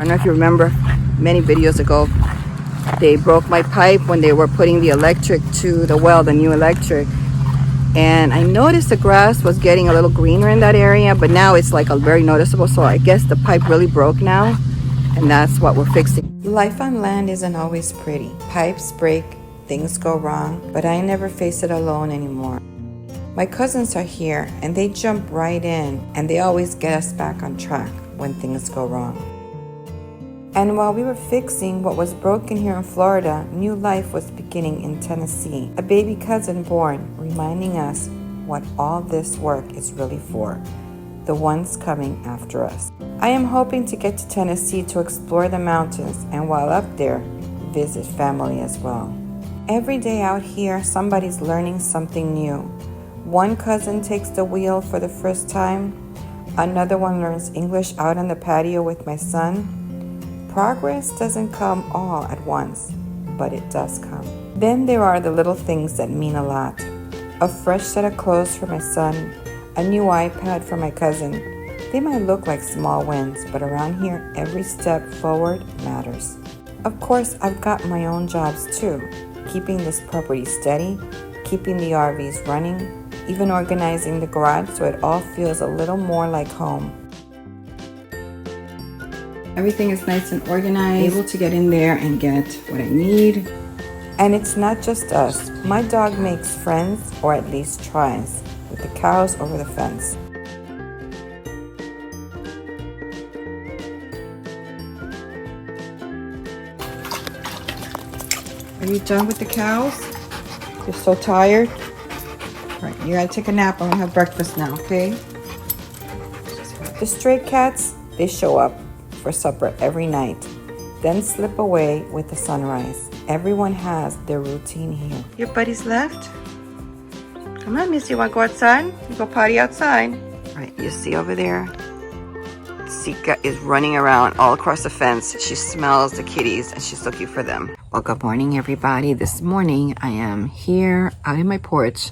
don't know if you remember, many videos ago, they broke my pipe when they were putting the electric to the well, the new electric. And I noticed the grass was getting a little greener in that area, but now it's like a very noticeable. So I guess the pipe really broke now, and that's what we're fixing. Life on land isn't always pretty. Pipes break, things go wrong, but I never face it alone anymore. My cousins are here, and they jump right in, and they always get us back on track when things go wrong. And while we were fixing what was broken here in Florida, new life was beginning in Tennessee. A baby cousin born, reminding us what all this work is really for, the ones coming after us. I am hoping to get to Tennessee to explore the mountains, and while up there, visit family as well. Every day out here, somebody's learning something new. One cousin takes the wheel for the first time. Another one learns English out on the patio with my son. Progress doesn't come all at once, but it does come. Then there are the little things that mean a lot. A fresh set of clothes for my son, a new iPad for my cousin. They might look like small wins, but around here, every step forward matters. Of course, I've got my own jobs too, keeping this property steady, keeping the RVs running, even organizing the garage so it all feels a little more like home. Everything is nice and organized, able to get in there and get what I need. And it's not just us. My dog makes friends, or at least tries, with the cows over the fence. Are you done with the cows? You're so tired? All right, you gotta take a nap. I'm gonna have breakfast now, okay? The stray cats, they show up for supper every night, then slip away with the sunrise. Everyone has their routine here. Your buddies left? Come on, Miss, you want to go outside? You go potty outside. All right, you see over there? Sika is running around all across the fence. She smells the kitties and she's looking for them. Well, good morning, everybody. This morning I am here out in my porch.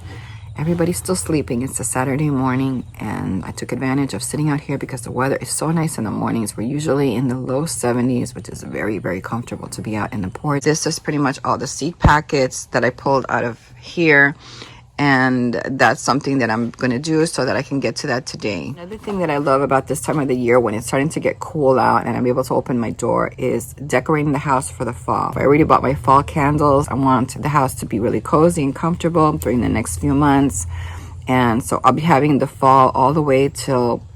Everybody's still sleeping. It's a Saturday morning, and I took advantage of sitting out here because the weather is so nice in the mornings. We're usually in the low 70s, which is very, very comfortable to be out in the porch. This is pretty much all the seed packets that I pulled out of here, and that's something that I'm going to do so that I can get to that today. Another thing that I love about this time of the year when it's starting to get cool out and I'm able to open my door is decorating the house for the fall. I already bought my fall candles. I want the house to be really cozy and comfortable during the next few months. And so I'll be having the fall all the way till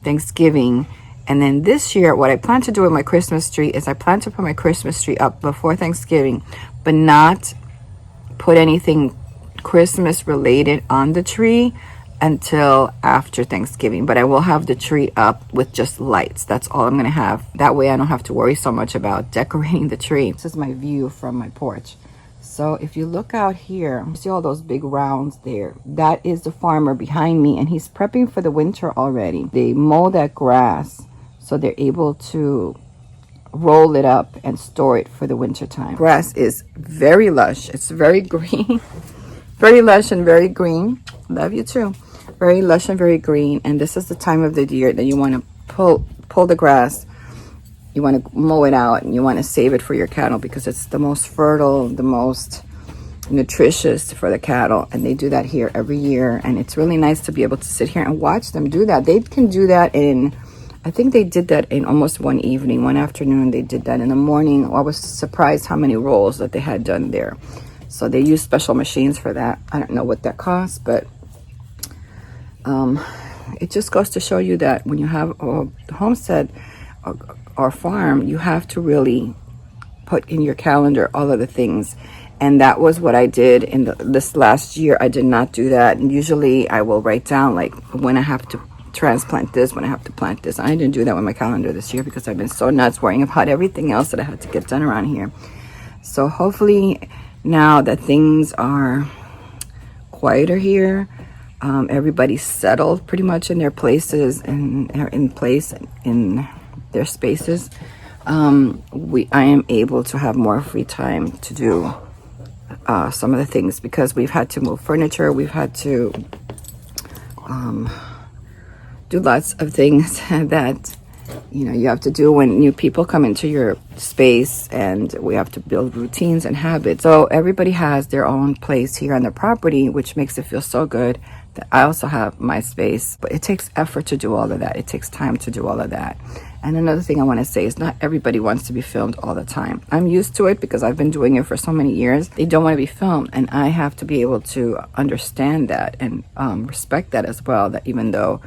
Thanksgiving. And then this year, what I plan to do with my Christmas tree is I plan to put my Christmas tree up before Thanksgiving, but not put anything Christmas related on the tree until after Thanksgiving. But I will have the tree up with just lights. That's all I'm gonna have. That way I don't have to worry so much about decorating the tree. This is my view from my porch. So if you look out here, you see all those big rounds there? That is the farmer behind me, and he's prepping for the winter already. They mow that grass so they're able to roll it up and store it for the winter time. Grass is very lush. It's very green. Very lush and very green. Love you too. Very lush and very green. And this is the time of the year that you want to pull the grass. You want to mow it out, and you want to save it for your cattle because it's the most fertile, the most nutritious for the cattle. And they do that here every year. And it's really nice to be able to sit here and watch them do that. They can do that in, I think they did that in almost one evening. One afternoon they did that. In the morning, I was surprised how many rolls that they had done there. So they use special machines for that. I don't know what that costs, but it just goes to show you that when you have a homestead or farm, you have to really put in your calendar all of the things. And that was what I did in this last year. I did not do that. And usually I will write down like when I have to transplant this, when I have to plant this. I didn't do that with my calendar this year because I've been so nuts worrying about everything else that I had to get done around here. So hopefully now that things are quieter here, everybody's settled pretty much in their places and in their spaces. I am able to have more free time to do some of the things because we've had to move furniture. We've had to do lots of things that you know, you have to do when new people come into your space, and we have to build routines and habits. So everybody has their own place here on the property, which makes it feel so good that I also have my space. But it takes effort to do all of that. It takes time to do all of that. And another thing I want to say is not everybody wants to be filmed all the time. I'm used to it because I've been doing it for so many years. They don't want to be filmed, and I have to be able to understand that and respect that as well, that even though,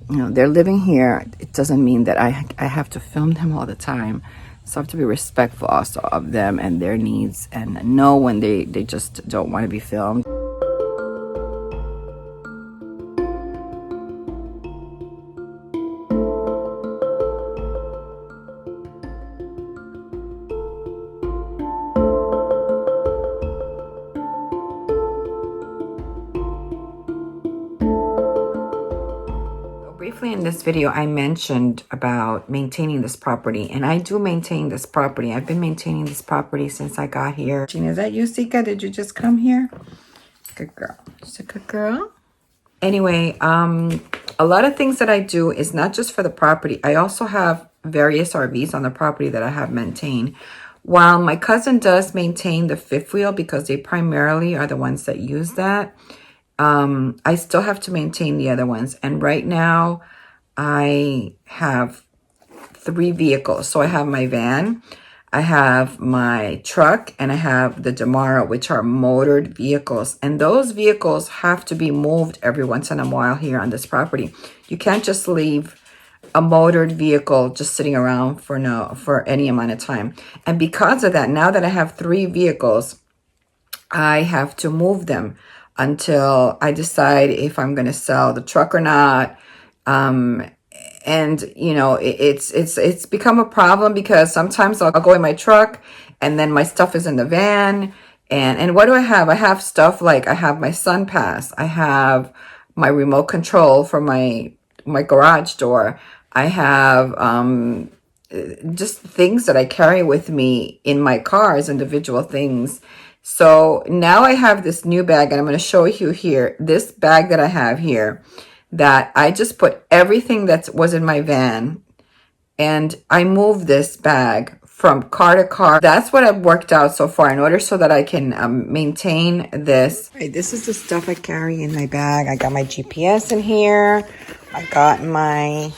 you know, they're living here, it doesn't mean that I have to film them all the time. So I have to be respectful also of them and their needs, and know when they just don't want to be filmed. Briefly in this video, I mentioned about maintaining this property, and I do maintain this property. I've been maintaining this property since I got here. Gina, is that you, Sika? Did you just come here? Good girl. She's a good girl. Anyway, a lot of things that I do is not just for the property. I also have various RVs on the property that I have maintained. While my cousin does maintain the fifth wheel because they primarily are the ones that use that, I still have to maintain the other ones. And right now I have 3 vehicles. So I have my van, I have my truck, and I have the Demara, which are motored vehicles. And those vehicles have to be moved every once in a while here on this property. You can't just leave a motored vehicle just sitting around for any amount of time. And because of that, now that I have 3 vehicles, I have to move them until I decide if I'm going to sell the truck or not. And you know, it's become a problem because sometimes I'll go in my truck and then my stuff is in the van. And what do I have? I have stuff like I have my Sun Pass. I have my remote control for my garage door. I have just things that I carry with me in my car as individual things. So now I have this new bag, and I'm going to show you here, this bag that I have here, that I just put everything that was in my van, and I moved this bag from car to car. That's what I've worked out so far in order so that I can maintain this. Right, this is the stuff I carry in my bag. I got my GPS in here. I got my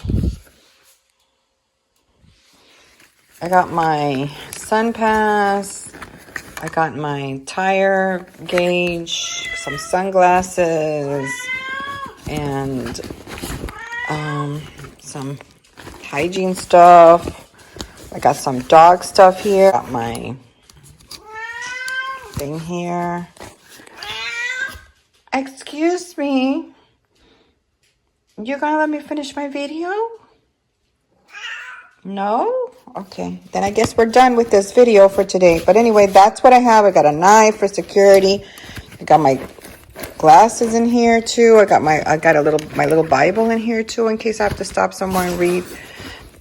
Sun Pass. I got my tire gauge, some sunglasses, and some hygiene stuff. I got some dog stuff here. Got my thing here. Excuse me. You're gonna let me finish my video? No? Okay, then I guess we're done with this video for today. But anyway, that's what I have. I got a knife for security. I got my glasses in here too. I got my little Bible in here too in case I have to stop somewhere and read.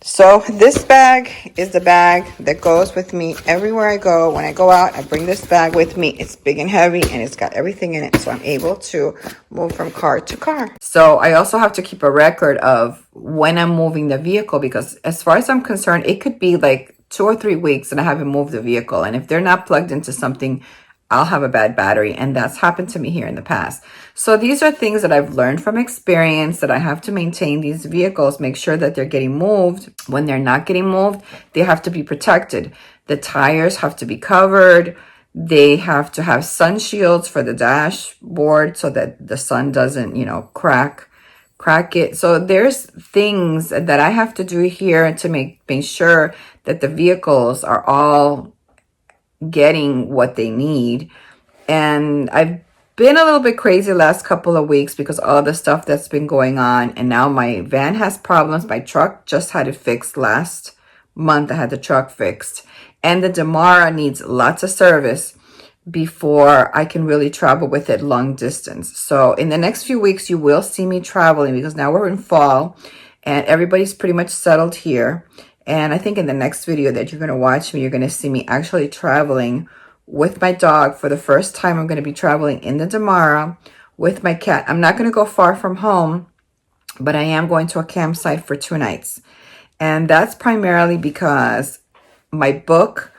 So this bag is the bag that goes with me everywhere I go. When I go out, I bring this bag with me. It's big and heavy, and it's got everything in it, so I'm able to move from car to car. So I also have to keep a record of when I'm moving the vehicle, because as far as I'm concerned, it could be like 2 or 3 weeks and I haven't moved the vehicle. And if they're not plugged into something, I'll have a bad battery, and that's happened to me here in the past. So these are things that I've learned from experience, that I have to maintain these vehicles, make sure that they're getting moved. When they're not getting moved, they have to be protected. The tires have to be covered. They have to have sun shields for the dashboard so that the sun doesn't, you know, crack it. So there's things that I have to do here to make sure that the vehicles are all getting what they need. And I've been a little bit crazy the last couple of weeks because all the stuff that's been going on, and now my van has problems. My truck just had it fixed last month. I had the truck fixed, and the Demara needs lots of service before I can really travel with it long distance. So in the next few weeks you will see me traveling, because now we're in fall and everybody's pretty much settled here. And I think in the next video that you're going to watch me, you're going to see me actually traveling with my dog. For the first time, I'm going to be traveling in the Demara with my cat. I'm not going to go far from home, but I am going to a campsite for 2 nights. And that's primarily because my book,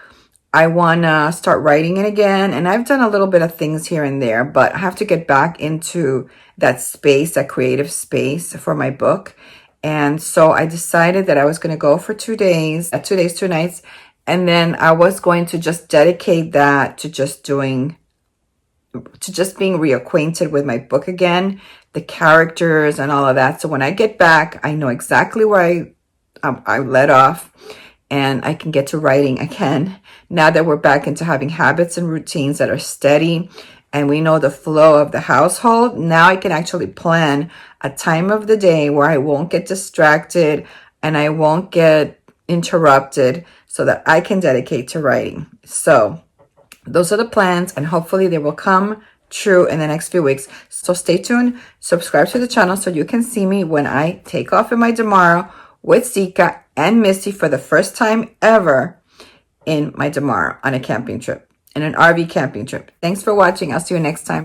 I want to start writing it again. And I've done a little bit of things here and there, but I have to get back into that space, that creative space for my book. And so I decided that I was going to go for 2 days, 2 days, 2 nights. And then I was going to just dedicate that to just being reacquainted with my book again, the characters and all of that. So when I get back, I know exactly where I let off, and I can get to writing again. Now that we're back into having habits and routines that are steady and we know the flow of the household, now I can actually plan a time of the day where I won't get distracted and I won't get interrupted so that I can dedicate to writing. So those are the plans, and hopefully they will come true in the next few weeks. So stay tuned, subscribe to the channel so you can see me when I take off in my Tomorrow with Zika and Misty for the first time ever in my Tomorrow on a camping trip, in an RV camping trip. Thanks for watching. I'll see you next time.